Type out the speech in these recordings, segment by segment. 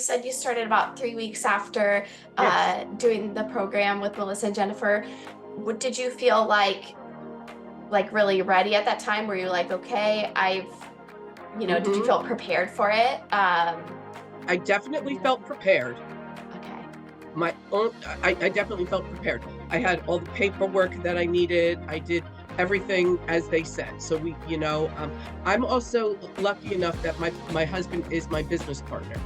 You said you started about 3 weeks after Yes. doing the program with Melissa and Jennifer. Did you feel like really ready at that time? Were you like, okay, did you hmm feel prepared for it? I definitely felt prepared. Okay. My own, I definitely felt prepared. I had all the paperwork that I needed. I did everything as they said. So I'm also lucky enough that my husband is my business partner.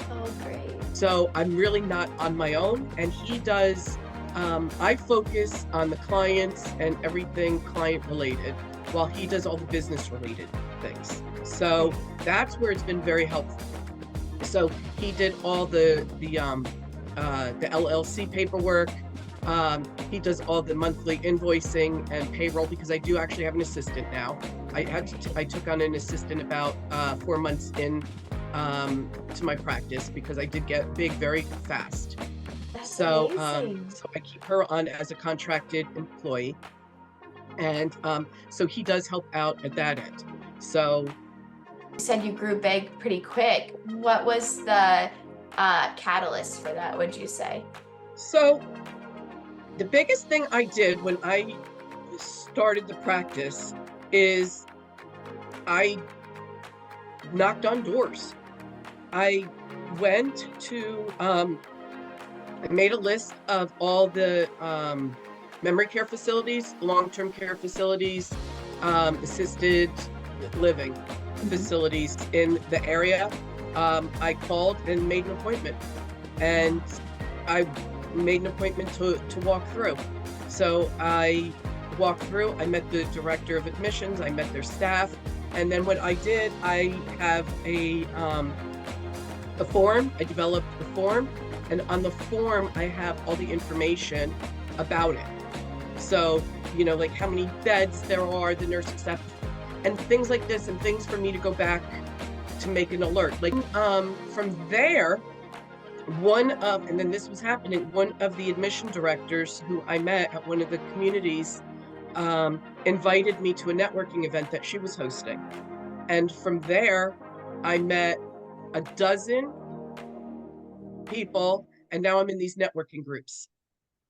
Oh, great. So I'm really not on my own, and he does. I focus on the clients and everything client related, while he does all the business related things. So that's where it's been very helpful. So he did all the LLC paperwork. He does all the monthly invoicing and payroll, because I do actually have an assistant now. I took on an assistant about 4 months in to my practice, because I did get big very fast. That's So amazing. so I keep her on as a contracted employee, and so he does help out at that end. So You said you grew big pretty quick. What was the catalyst for that, would you say? so the biggest thing I did when I started the practice is I knocked on doors. I went to I made a list of all the memory care facilities, long-term care facilities, assisted living facilities in the area. I called and made an appointment, and I made an appointment to walk through. So I walked through, I met the director of admissions, I met their staff, and then what I did, I have a form, I developed a form, and on the form, I have all the information about it. So, like how many beds there are, the nursing staff, and things like this, and things for me to go back to make an alert. Like, from there, and then this was happening, one of the admission directors who I met at one of the communities invited me to a networking event that she was hosting. And from there, I met a dozen people, and now I'm in these networking groups.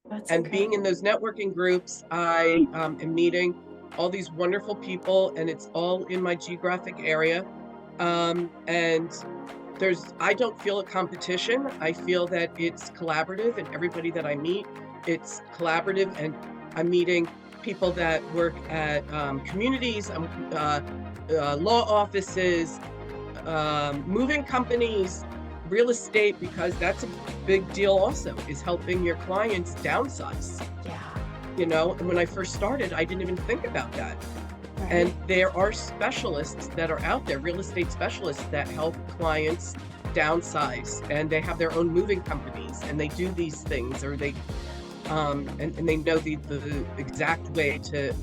That's And being in incredible. those networking groups, I am meeting all these wonderful people, and it's all in my geographic area. And I don't feel a competition. I feel that it's collaborative, and everybody that I meet, it's collaborative, and I'm meeting people that work at communities, law offices, moving companies, real estate, because that's a big deal also, is helping your clients downsize. Yeah. And when I first started, I didn't even think about that. Right. And there are specialists that are out there, real estate specialists, that help clients downsize, and they have their own moving companies, and they do these things, or they and they know the exact way to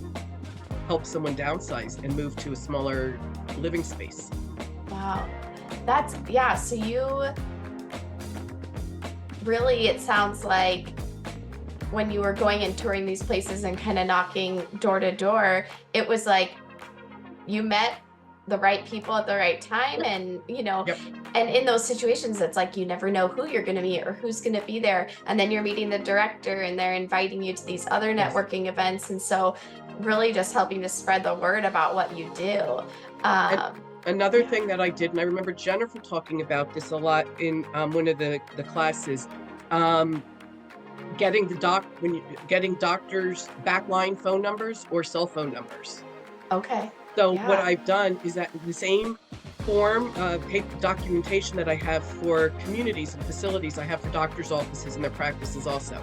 help someone downsize and move to a smaller living space. Wow. Yeah. So you really, it sounds like when you were going and touring these places and kind of knocking door to door, it was like you met the right people at the right time. And, Yep. and in those situations, it's like you never know who you're going to meet or who's going to be there. And then you're meeting the director and they're inviting you to these other Yes. networking events. And so, really just helping to spread the word about what you do. Another thing that I did, and I remember Jennifer talking about this a lot in one of the classes, getting doctors' backline phone numbers or cell phone numbers. Okay. So Yeah. what I've done is that the same form paper documentation that I have for communities and facilities, I have for doctors' offices and their practices also.